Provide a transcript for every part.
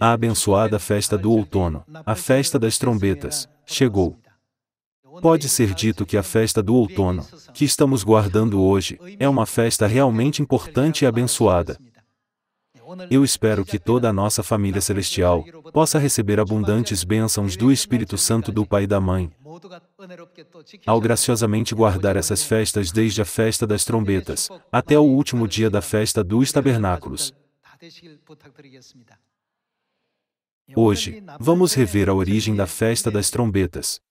A abençoada festa do outono, a festa das trombetas, chegou. Pode ser dito que a festa do outono, que estamos guardando hoje, é uma festa realmente importante e abençoada. Eu espero que toda a nossa família celestial possa receber abundantes bênçãos do Espírito Santo do Pai e da Mãe, ao graciosamente guardar essas festas desde a festa das trombetas, até o último dia da festa dos tabernáculos. Hoje, vamos rever a origem da festa das trombetas.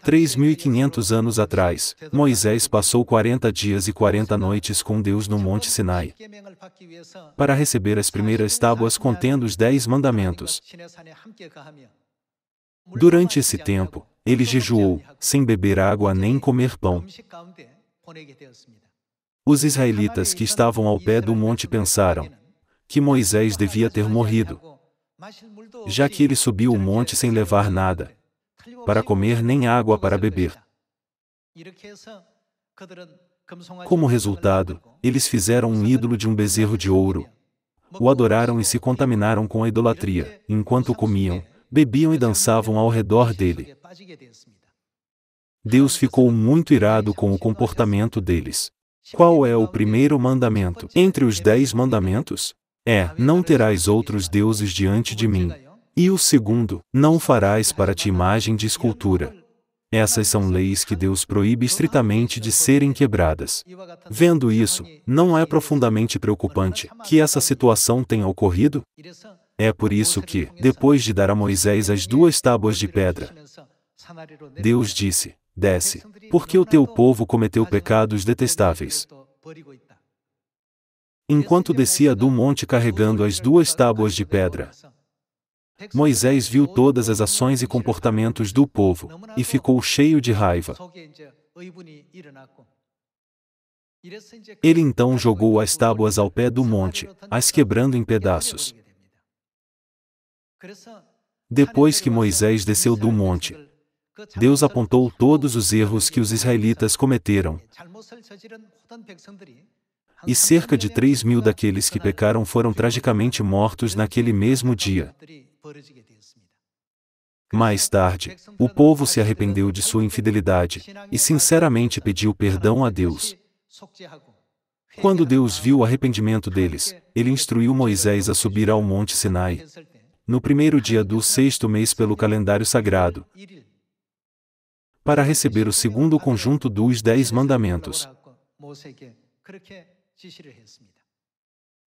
3.500 anos atrás, Moisés passou 40 dias e 40 noites com Deus no Monte Sinai, para receber as primeiras tábuas contendo os 10 mandamentos. Durante esse tempo, ele jejuou, sem beber água nem comer pão. Os israelitas que estavam ao pé do monte pensaram que Moisés devia ter morrido, já que ele subiu o monte sem levar nada para comer nem água para beber. Como resultado, eles fizeram um ídolo de um bezerro de ouro, o adoraram e se contaminaram com a idolatria, enquanto comiam, bebiam e dançavam ao redor dele. Deus ficou muito irado com o comportamento deles. Qual é o primeiro mandamento entre os 10 mandamentos? Não terás outros deuses diante de mim. E o segundo, não farás para ti imagem de escultura. Essas são leis que Deus proíbe estritamente de serem quebradas. Vendo isso, não é profundamente preocupante que essa situação tenha ocorrido? É por isso que, depois de dar a Moisés as 2 tábuas de pedra, Deus disse: desce, porque o teu povo cometeu pecados detestáveis. Enquanto descia do monte carregando as 2 tábuas de pedra, Moisés viu todas as ações e comportamentos do povo, e ficou cheio de raiva. Ele então jogou as tábuas ao pé do monte, as quebrando em pedaços. Depois que Moisés desceu do monte, Deus apontou todos os erros que os israelitas cometeram, e cerca de 3.000 daqueles que pecaram foram tragicamente mortos naquele mesmo dia. Mais tarde, o povo se arrependeu de sua infidelidade, e sinceramente pediu perdão a Deus. Quando Deus viu o arrependimento deles, ele instruiu Moisés a subir ao Monte Sinai, no primeiro dia do 6º mês pelo calendário sagrado, para receber o segundo conjunto dos 10 mandamentos.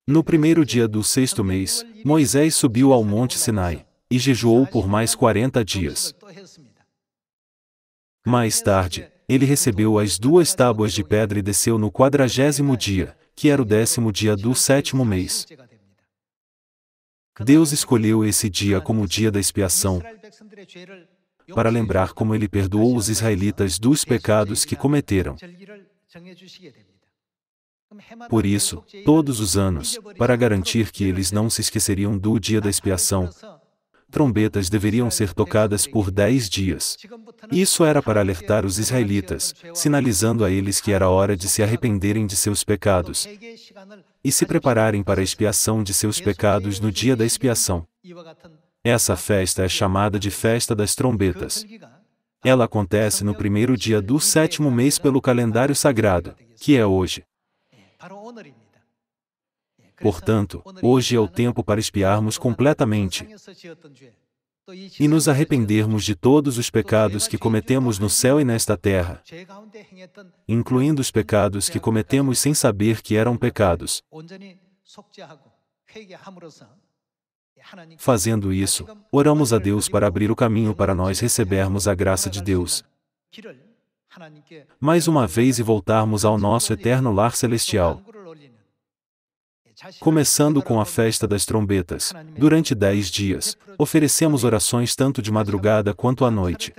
No primeiro dia do 6º mês, Moisés subiu ao Monte Sinai, e jejuou por mais 40 dias. Mais tarde, ele recebeu as 2 tábuas de pedra e desceu no 40º dia, que era o 10º dia do 7º mês. Deus escolheu esse dia como o dia da expiação, para lembrar como ele perdoou os israelitas dos pecados que cometeram. Por isso, todos os anos, para garantir que eles não se esqueceriam do dia da expiação, trombetas deveriam ser tocadas por 10 dias. Isso era para alertar os israelitas, sinalizando a eles que era hora de se arrependerem de seus pecados e se prepararem para a expiação de seus pecados no dia da expiação. Essa festa é chamada de Festa das Trombetas. Ela acontece no primeiro dia do 7º mês pelo calendário sagrado, que é hoje. Portanto, hoje é o tempo para expiarmos completamente e nos arrependermos de todos os pecados que cometemos no céu e nesta terra, incluindo os pecados que cometemos sem saber que eram pecados. Fazendo isso, oramos a Deus para abrir o caminho para nós recebermos a graça de Deus mais uma vez e voltarmos ao nosso eterno lar celestial. Começando com a festa das trombetas, durante 10 dias, oferecemos orações tanto de madrugada quanto à noite.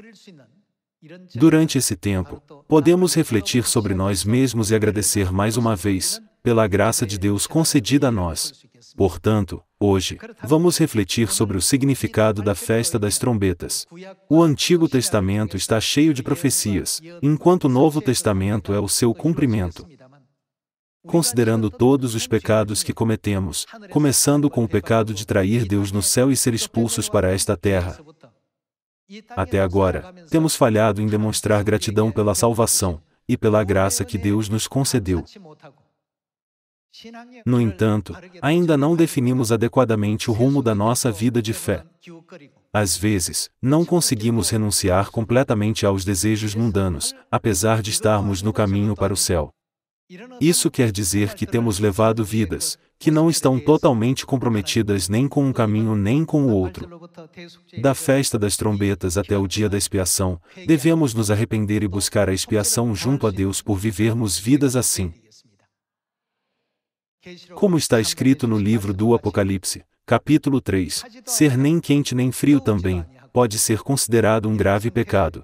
Durante esse tempo, podemos refletir sobre nós mesmos e agradecer mais uma vez, pela graça de Deus concedida a nós. Portanto, hoje, vamos refletir sobre o significado da festa das trombetas. O Antigo Testamento está cheio de profecias, enquanto o Novo Testamento é o seu cumprimento. considerando todos os pecados que cometemos, começando com o pecado de trair Deus no céu e ser expulsos para esta terra. Até agora, temos falhado em demonstrar gratidão pela salvação e pela graça que Deus nos concedeu. No entanto, ainda não definimos adequadamente o rumo da nossa vida de fé. Às vezes, não conseguimos renunciar completamente aos desejos mundanos, apesar de estarmos no caminho para o céu. Isso quer dizer que temos levado vidas que não estão totalmente comprometidas nem com um caminho nem com o outro. Da festa das trombetas até o dia da expiação, devemos nos arrepender e buscar a expiação junto a Deus por vivermos vidas assim. Como está escrito no livro do Apocalipse, capítulo 3, ser nem quente nem frio também pode ser considerado um grave pecado.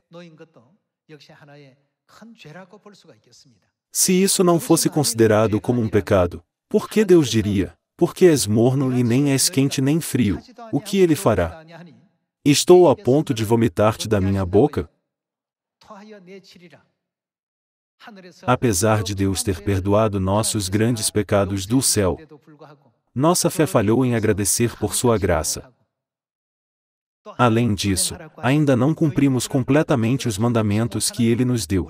Se isso não fosse considerado como um pecado, por que Deus diria, porque és morno e nem és quente nem frio, o que ele fará? Estou a ponto de vomitar-te da minha boca? Apesar de Deus ter perdoado nossos grandes pecados do céu, nossa fé falhou em agradecer por sua graça. Além disso, ainda não cumprimos completamente os mandamentos que ele nos deu.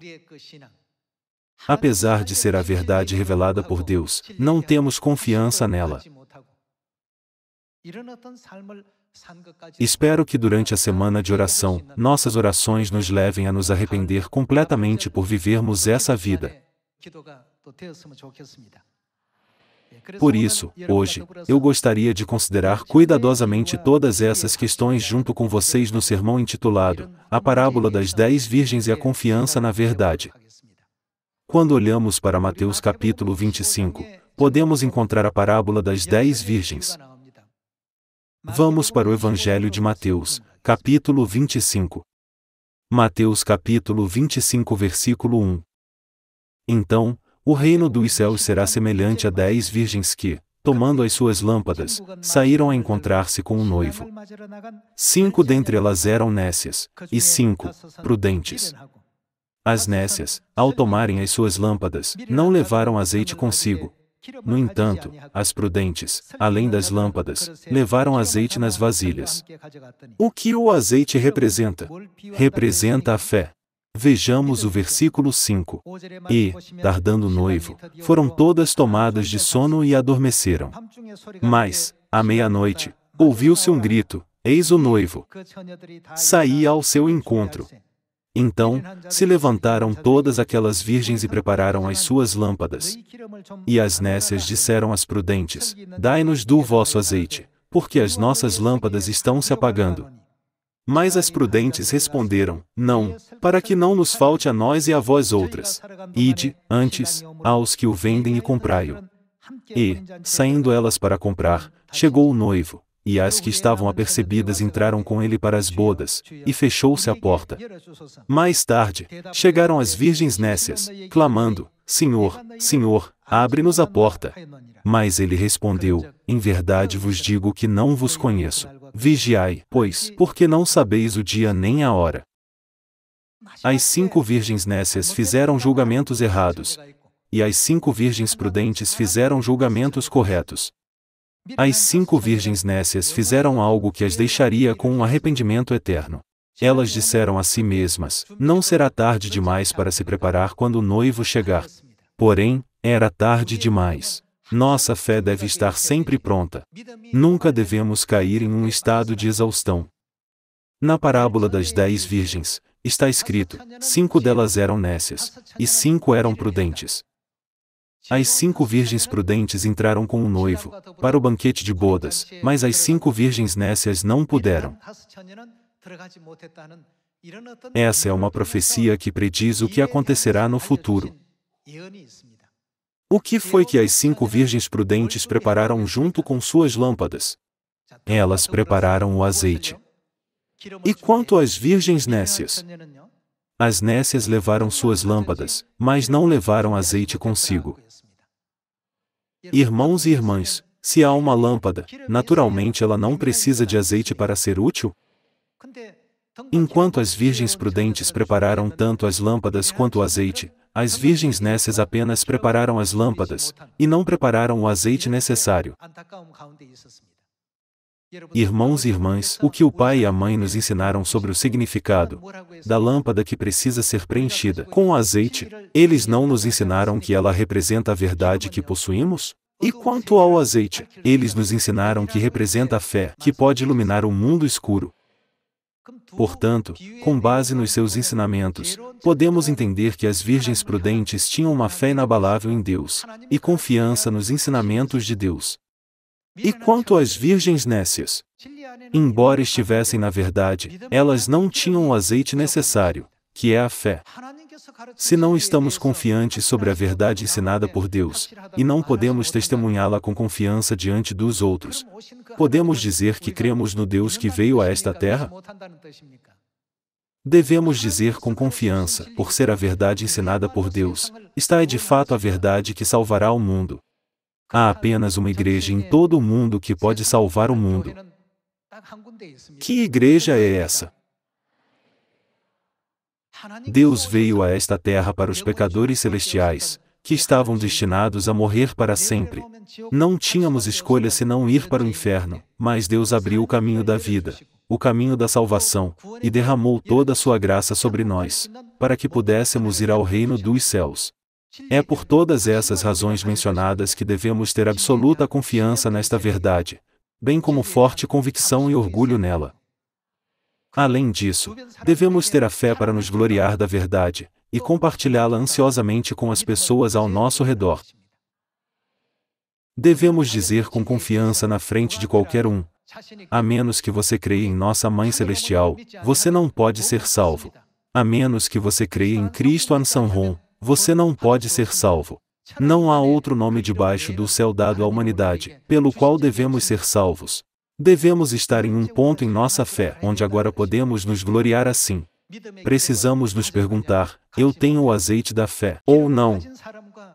Apesar de ser a verdade revelada por Deus, não temos confiança nela. Espero que durante a semana de oração, nossas orações nos levem a nos arrepender completamente por vivermos essa vida. Por isso, hoje, eu gostaria de considerar cuidadosamente todas essas questões junto com vocês no sermão intitulado A Parábola das 10 Virgens e a Confiança na Verdade. Quando olhamos para Mateus capítulo 25, podemos encontrar a parábola das 10 virgens. Vamos para o Evangelho de Mateus, capítulo 25. Mateus capítulo 25 versículo 1. Então, o reino dos céus será semelhante a 10 virgens que, tomando as suas lâmpadas, saíram a encontrar-se com um noivo. 5 dentre elas eram nécias, e 5, prudentes. As nécias, ao tomarem as suas lâmpadas, não levaram azeite consigo. No entanto, as prudentes, além das lâmpadas, levaram azeite nas vasilhas. O que o azeite representa? Representa a fé. Vejamos o versículo 5. E, tardando o noivo, foram todas tomadas de sono e adormeceram. Mas, à meia-noite, ouviu-se um grito: eis o noivo! Saía ao seu encontro. Então, se levantaram todas aquelas virgens e prepararam as suas lâmpadas. E as nécias disseram às prudentes: dai-nos do vosso azeite, porque as nossas lâmpadas estão se apagando. Mas as prudentes responderam: não, para que não nos falte a nós e a vós outras. Ide, antes, aos que o vendem e comprai-o. E, saindo elas para comprar, chegou o noivo. E as que estavam apercebidas entraram com ele para as bodas, e fechou-se a porta. Mais tarde, chegaram as virgens nécias, clamando: Senhor, Senhor, abre-nos a porta. Mas ele respondeu: em verdade vos digo que não vos conheço. Vigiai, pois, porque não sabeis o dia nem a hora. As 5 virgens nécias fizeram julgamentos errados, e as 5 virgens prudentes fizeram julgamentos corretos. As 5 virgens nécias fizeram algo que as deixaria com um arrependimento eterno. Elas disseram a si mesmas: não será tarde demais para se preparar quando o noivo chegar. Porém, era tarde demais. Nossa fé deve estar sempre pronta. Nunca devemos cair em um estado de exaustão. Na parábola das 10 virgens, está escrito: 5 delas eram nécias, e 5 eram prudentes. As 5 virgens prudentes entraram com o noivo, para o banquete de bodas, mas as 5 virgens nécias não puderam. Essa é uma profecia que prediz o que acontecerá no futuro. O que foi que as 5 virgens prudentes prepararam junto com suas lâmpadas? Elas prepararam o azeite. E quanto às virgens nécias? As nécias levaram suas lâmpadas, mas não levaram azeite consigo. Irmãos e irmãs, se há uma lâmpada, naturalmente ela não precisa de azeite para ser útil? Enquanto as virgens prudentes prepararam tanto as lâmpadas quanto o azeite, as virgens nécias apenas prepararam as lâmpadas, e não prepararam o azeite necessário. Irmãos e irmãs, o que o pai e a mãe nos ensinaram sobre o significado da lâmpada que precisa ser preenchida com o azeite, eles não nos ensinaram que ela representa a verdade que possuímos? E quanto ao azeite, eles nos ensinaram que representa a fé, que pode iluminar um mundo escuro. Portanto, com base nos seus ensinamentos, podemos entender que as virgens prudentes tinham uma fé inabalável em Deus, e confiança nos ensinamentos de Deus. E quanto às virgens nécias? Embora estivessem na verdade, elas não tinham o azeite necessário, que é a fé. Se não estamos confiantes sobre a verdade ensinada por Deus, e não podemos testemunhá-la com confiança diante dos outros, podemos dizer que cremos no Deus que veio a esta terra? Devemos dizer com confiança, por ser a verdade ensinada por Deus, esta é de fato a verdade que salvará o mundo. Há apenas uma igreja em todo o mundo que pode salvar o mundo. Que igreja é essa? Deus veio a esta terra para os pecadores celestiais, que estavam destinados a morrer para sempre. Não tínhamos escolha senão ir para o inferno, mas Deus abriu o caminho da vida, o caminho da salvação, e derramou toda a sua graça sobre nós, para que pudéssemos ir ao reino dos céus. É por todas essas razões mencionadas que devemos ter absoluta confiança nesta verdade, bem como forte convicção e orgulho nela. Além disso, devemos ter a fé para nos gloriar da verdade, e compartilhá-la ansiosamente com as pessoas ao nosso redor. Devemos dizer com confiança na frente de qualquer um: a menos que você creia em nossa Mãe Celestial, você não pode ser salvo. A menos que você creia em Cristo Ansanron, você não pode ser salvo. Não há outro nome debaixo do céu dado à humanidade, pelo qual devemos ser salvos. Devemos estar em um ponto em nossa fé, onde agora podemos nos gloriar assim. Precisamos nos perguntar: eu tenho o azeite da fé, ou não?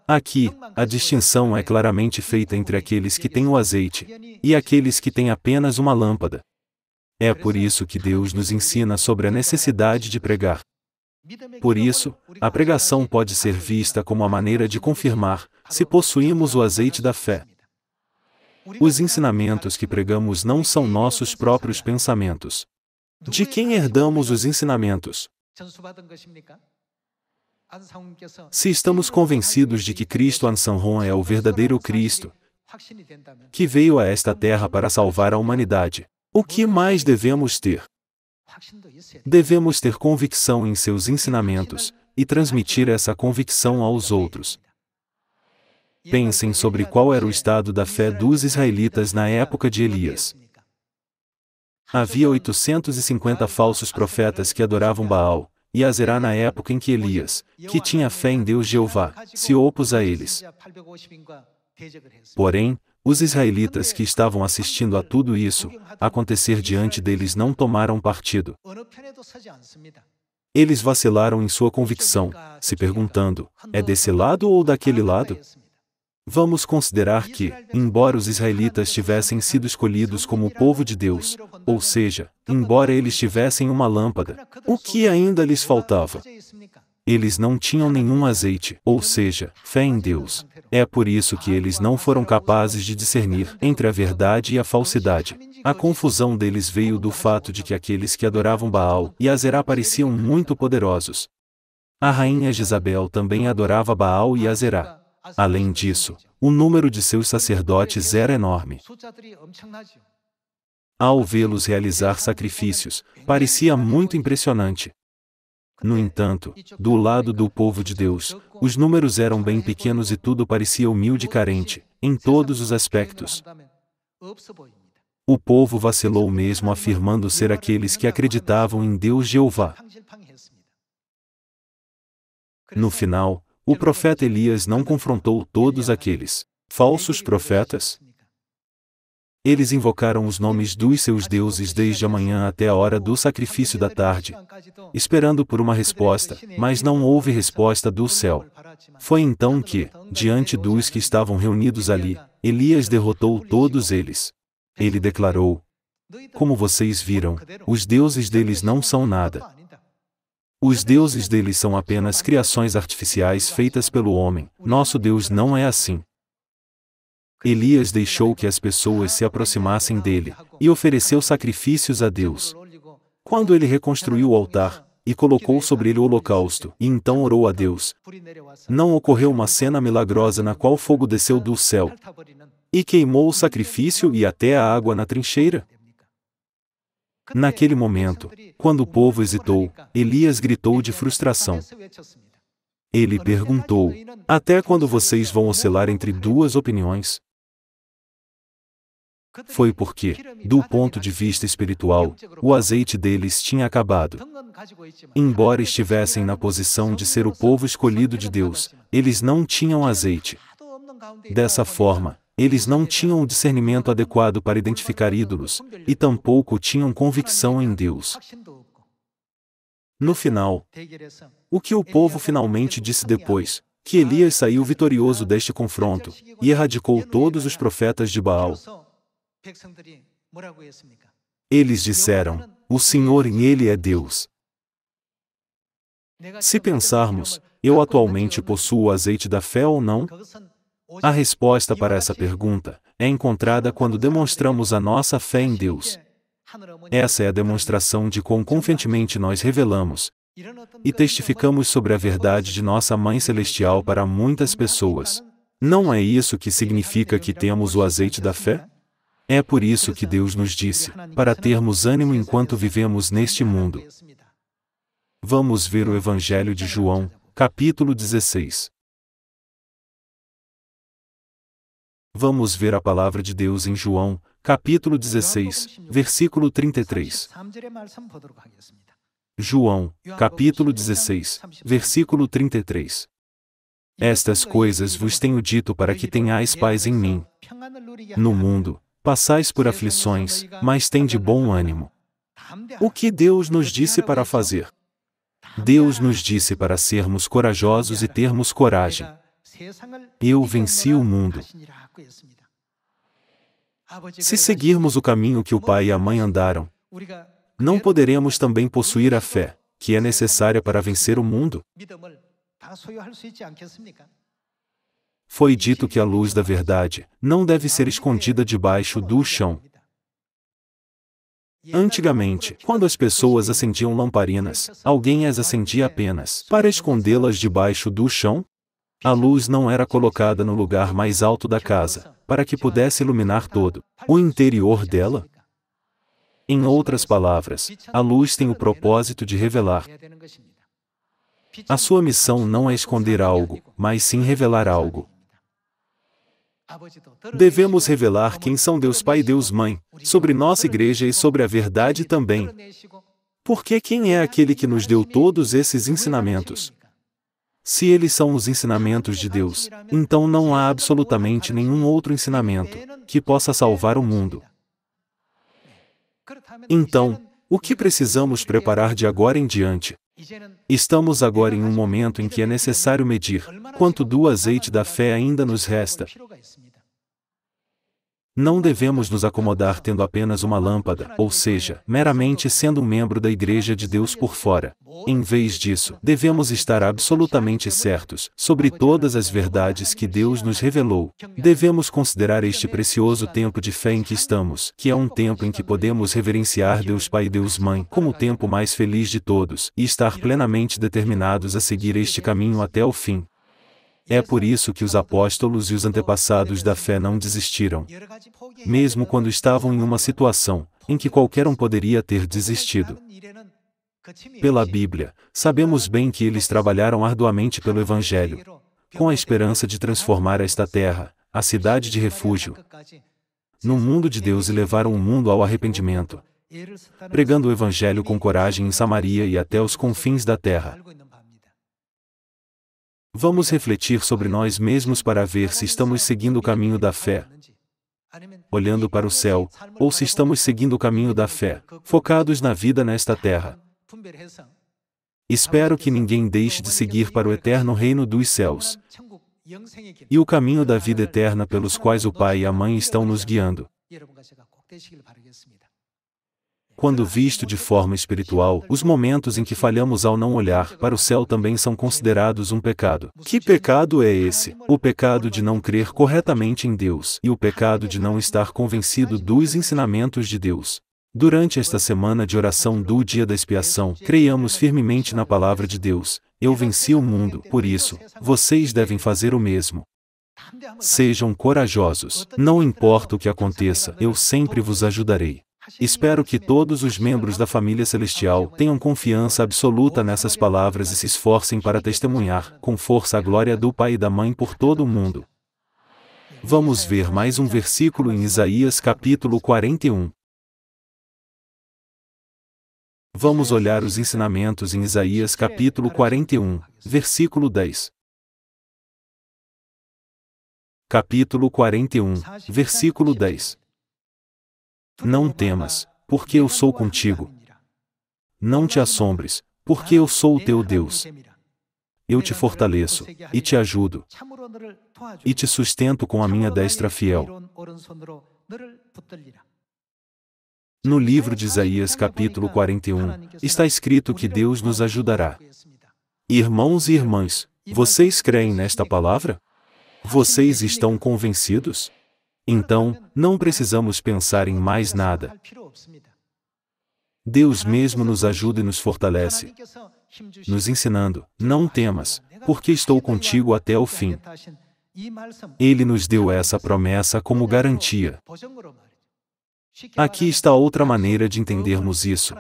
Aqui, a distinção é claramente feita entre aqueles que têm o azeite, e aqueles que têm apenas uma lâmpada. É por isso que Deus nos ensina sobre a necessidade de pregar. Por isso, a pregação pode ser vista como a maneira de confirmar se possuímos o azeite da fé. Os ensinamentos que pregamos não são nossos próprios pensamentos. De quem herdamos os ensinamentos? Se estamos convencidos de que Cristo Ansanron é o verdadeiro Cristo, que veio a esta terra para salvar a humanidade, o que mais devemos ter? Devemos ter convicção em seus ensinamentos, e transmitir essa convicção aos outros. Pensem sobre qual era o estado da fé dos israelitas na época de Elias. Havia 850 falsos profetas que adoravam Baal, e Azerá na época em que Elias, que tinha fé em Deus Jeová, se opôs a eles. Porém, os israelitas que estavam assistindo a tudo isso acontecer diante deles não tomaram partido. Eles vacilaram em sua convicção, se perguntando: é desse lado ou daquele lado? Vamos considerar que, embora os israelitas tivessem sido escolhidos como o povo de Deus, ou seja, embora eles tivessem uma lâmpada, o que ainda lhes faltava? Eles não tinham nenhum azeite, ou seja, fé em Deus. É por isso que eles não foram capazes de discernir entre a verdade e a falsidade. A confusão deles veio do fato de que aqueles que adoravam Baal e Azerá pareciam muito poderosos. A rainha Jezabel também adorava Baal e Azerá. Além disso, o número de seus sacerdotes era enorme. Ao vê-los realizar sacrifícios, parecia muito impressionante. No entanto, do lado do povo de Deus, os números eram bem pequenos e tudo parecia humilde e carente, em todos os aspectos. O povo vacilou mesmo afirmando ser aqueles que acreditavam em Deus Jeová. No final, o profeta Elias não confrontou todos aqueles falsos profetas. Eles invocaram os nomes dos seus deuses desde a manhã até a hora do sacrifício da tarde, esperando por uma resposta, mas não houve resposta do céu. Foi então que, diante dos que estavam reunidos ali, Elias derrotou todos eles. Ele declarou: como vocês viram, os deuses deles não são nada. Os deuses deles são apenas criações artificiais feitas pelo homem. Nosso Deus não é assim. Elias deixou que as pessoas se aproximassem dele, e ofereceu sacrifícios a Deus. Quando ele reconstruiu o altar, e colocou sobre ele o holocausto, e então orou a Deus, não ocorreu uma cena milagrosa na qual fogo desceu do céu, e queimou o sacrifício e até a água na trincheira? Naquele momento, quando o povo hesitou, Elias gritou de frustração. Ele perguntou: até quando vocês vão oscilar entre duas opiniões? Foi porque, do ponto de vista espiritual, o azeite deles tinha acabado. Embora estivessem na posição de ser o povo escolhido de Deus, eles não tinham azeite. Dessa forma, eles não tinham o discernimento adequado para identificar ídolos, e tampouco tinham convicção em Deus. No final, o que o povo finalmente disse depois? Que Elias saiu vitorioso deste confronto, e erradicou todos os profetas de Baal. Eles disseram: o Senhor em ele é Deus. Se pensarmos, eu atualmente possuo o azeite da fé ou não? A resposta para essa pergunta é encontrada quando demonstramos a nossa fé em Deus. Essa é a demonstração de quão confiantemente nós revelamos e testificamos sobre a verdade de nossa Mãe Celestial para muitas pessoas. Não é isso que significa que temos o azeite da fé? É por isso que Deus nos disse, para termos ânimo enquanto vivemos neste mundo. Vamos ver o Evangelho de João, capítulo 16. Vamos ver a palavra de Deus em João, capítulo 16, versículo 33. João, capítulo 16, versículo 33. Estas coisas vos tenho dito para que tenhais paz em mim. No mundo, passais por aflições, mas tende bom ânimo. O que Deus nos disse para fazer? Deus nos disse para sermos corajosos e termos coragem. Eu venci o mundo. Se seguirmos o caminho que o pai e a mãe andaram, não poderemos também possuir a fé, que é necessária para vencer o mundo? Foi dito que a luz da verdade não deve ser escondida debaixo do chão. Antigamente, quando as pessoas acendiam lamparinas, alguém as acendia apenas para escondê-las debaixo do chão? A luz não era colocada no lugar mais alto da casa, para que pudesse iluminar todo o interior dela? Em outras palavras, a luz tem o propósito de revelar. A sua missão não é esconder algo, mas sim revelar algo. Devemos revelar quem são Deus Pai e Deus Mãe, sobre nossa igreja e sobre a verdade também. Porque quem é aquele que nos deu todos esses ensinamentos? Se eles são os ensinamentos de Deus, então não há absolutamente nenhum outro ensinamento que possa salvar o mundo. Então, o que precisamos preparar de agora em diante? Estamos agora em um momento em que é necessário medir quanto do azeite da fé ainda nos resta. Não devemos nos acomodar tendo apenas uma lâmpada, ou seja, meramente sendo um membro da Igreja de Deus por fora. Em vez disso, devemos estar absolutamente certos sobre todas as verdades que Deus nos revelou. Devemos considerar este precioso tempo de fé em que estamos, que é um tempo em que podemos reverenciar Deus Pai e Deus Mãe como o tempo mais feliz de todos, e estar plenamente determinados a seguir este caminho até o fim. É por isso que os apóstolos e os antepassados da fé não desistiram, mesmo quando estavam em uma situação em que qualquer um poderia ter desistido. Pela Bíblia, sabemos bem que eles trabalharam arduamente pelo Evangelho, com a esperança de transformar esta terra, a cidade de refúgio, no mundo de Deus e levaram o mundo ao arrependimento, pregando o Evangelho com coragem em Samaria e até os confins da terra. Vamos refletir sobre nós mesmos para ver se estamos seguindo o caminho da fé, olhando para o céu, ou se estamos seguindo o caminho da fé, focados na vida nesta terra. Espero que ninguém deixe de seguir para o eterno reino dos céus e o caminho da vida eterna pelos quais o Pai e a Mãe estão nos guiando. Quando visto de forma espiritual, os momentos em que falhamos ao não olhar para o céu também são considerados um pecado. Que pecado é esse? O pecado de não crer corretamente em Deus e o pecado de não estar convencido dos ensinamentos de Deus. Durante esta semana de oração do Dia da Expiação, creiamos firmemente na palavra de Deus. Eu venci o mundo, por isso, vocês devem fazer o mesmo. Sejam corajosos. Não importa o que aconteça, eu sempre vos ajudarei. Espero que todos os membros da família celestial tenham confiança absoluta nessas palavras e se esforcem para testemunhar, com força, a glória do Pai e da Mãe por todo o mundo. Vamos ver mais um versículo em Isaías capítulo 41. Vamos olhar os ensinamentos em Isaías capítulo 41, versículo 10. Capítulo 41, versículo 10. Não temas, porque eu sou contigo. Não te assombres, porque eu sou o teu Deus. Eu te fortaleço, e te ajudo, e te sustento com a minha destra fiel. No livro de Isaías capítulo 41, está escrito que Deus nos ajudará. Irmãos e irmãs, vocês creem nesta palavra? Vocês estão convencidos? Então, não precisamos pensar em mais nada. Deus mesmo nos ajuda e nos fortalece, nos ensinando, não temas, porque estou contigo até o fim. Ele nos deu essa promessa como garantia. Aqui está outra maneira de entendermos isso.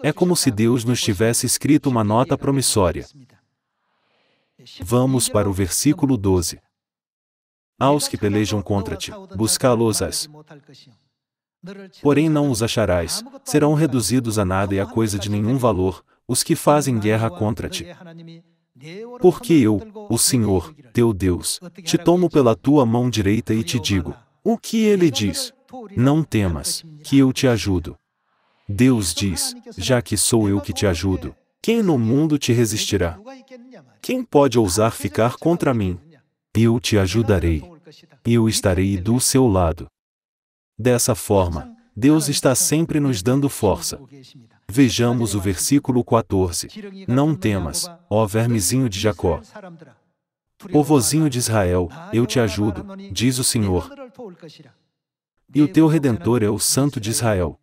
É como se Deus nos tivesse escrito uma nota promissória. Vamos para o versículo 12. Aos que pelejam contra ti, buscá-los-ás. Porém não os acharás, serão reduzidos a nada e a coisa de nenhum valor, os que fazem guerra contra ti. Porque eu, o Senhor, teu Deus, te tomo pela tua mão direita e te digo, o que ele diz? Não temas, que eu te ajudo. Deus diz, já que sou eu que te ajudo, quem no mundo te resistirá? Quem pode ousar ficar contra mim? Eu te ajudarei. Eu estarei do seu lado. Dessa forma, Deus está sempre nos dando força. Vejamos o versículo 14. Não temas, ó vermezinho de Jacó. Povozinho de Israel, eu te ajudo, diz o Senhor. E o teu Redentor é o Santo de Israel.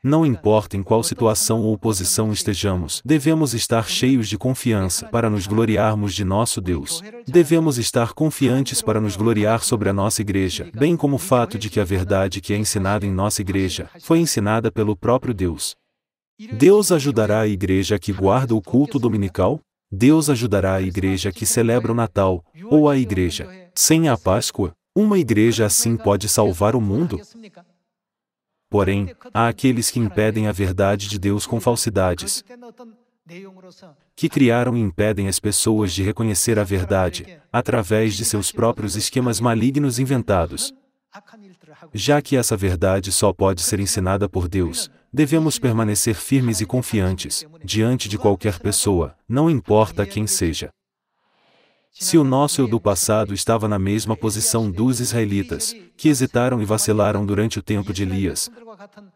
Não importa em qual situação ou posição estejamos, devemos estar cheios de confiança para nos gloriarmos de nosso Deus. Devemos estar confiantes para nos gloriar sobre a nossa igreja, bem como o fato de que a verdade que é ensinada em nossa igreja foi ensinada pelo próprio Deus. Deus ajudará a igreja que guarda o culto dominical? Deus ajudará a igreja que celebra o Natal, ou a igreja sem a Páscoa? Uma igreja assim pode salvar o mundo? Porém, há aqueles que impedem a verdade de Deus com falsidades, que criaram e impedem as pessoas de reconhecer a verdade, através de seus próprios esquemas malignos inventados. Já que essa verdade só pode ser ensinada por Deus, devemos permanecer firmes e confiantes, diante de qualquer pessoa, não importa quem seja. Se o nosso eu do passado estava na mesma posição dos israelitas, que hesitaram e vacilaram durante o tempo de Elias,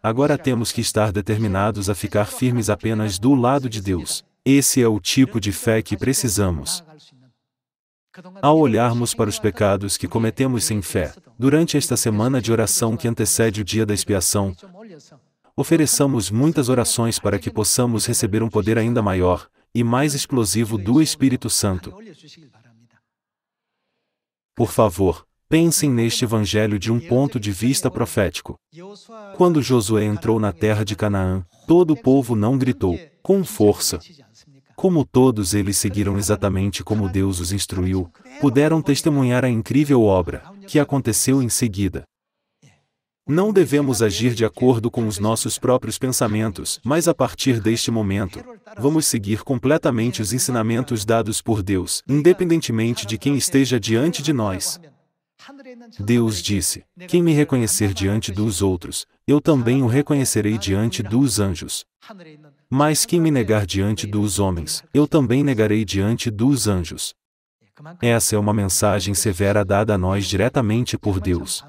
agora temos que estar determinados a ficar firmes apenas do lado de Deus. Esse é o tipo de fé que precisamos. Ao olharmos para os pecados que cometemos sem fé, durante esta semana de oração que antecede o dia da expiação, ofereçamos muitas orações para que possamos receber um poder ainda maior e mais explosivo do Espírito Santo. Por favor, pensem neste evangelho de um ponto de vista profético. Quando Josué entrou na terra de Canaã, todo o povo não gritou, com força. Como todos eles seguiram exatamente como Deus os instruiu, puderam testemunhar a incrível obra, que aconteceu em seguida. Não devemos agir de acordo com os nossos próprios pensamentos, mas a partir deste momento, vamos seguir completamente os ensinamentos dados por Deus, independentemente de quem esteja diante de nós. Deus disse, quem me reconhecer diante dos outros, eu também o reconhecerei diante dos anjos. Mas quem me negar diante dos homens, eu também negarei diante dos anjos. Essa é uma mensagem severa dada a nós diretamente por Deus.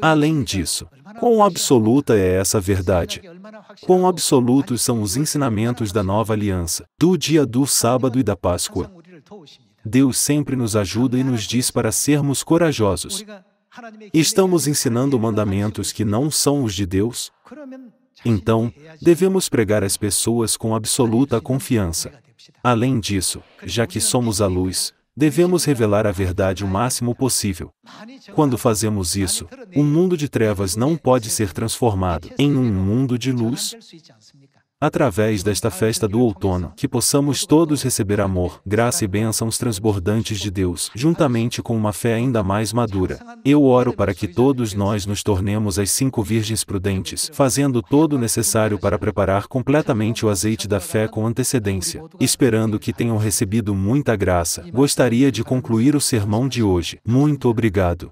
Além disso, quão absoluta é essa verdade? Quão absolutos são os ensinamentos da nova aliança, do dia do sábado e da Páscoa? Deus sempre nos ajuda e nos diz para sermos corajosos. Estamos ensinando mandamentos que não são os de Deus? Então, devemos pregar às pessoas com absoluta confiança. Além disso, já que somos a luz, devemos revelar a verdade o máximo possível. Quando fazemos isso, o mundo de trevas não pode ser transformado em um mundo de luz. Através desta festa do outono, que possamos todos receber amor, graça e bênçãos transbordantes de Deus, juntamente com uma fé ainda mais madura. Eu oro para que todos nós nos tornemos as 5 virgens prudentes, fazendo todo o necessário para preparar completamente o azeite da fé com antecedência. Esperando que tenham recebido muita graça, gostaria de concluir o sermão de hoje. Muito obrigado.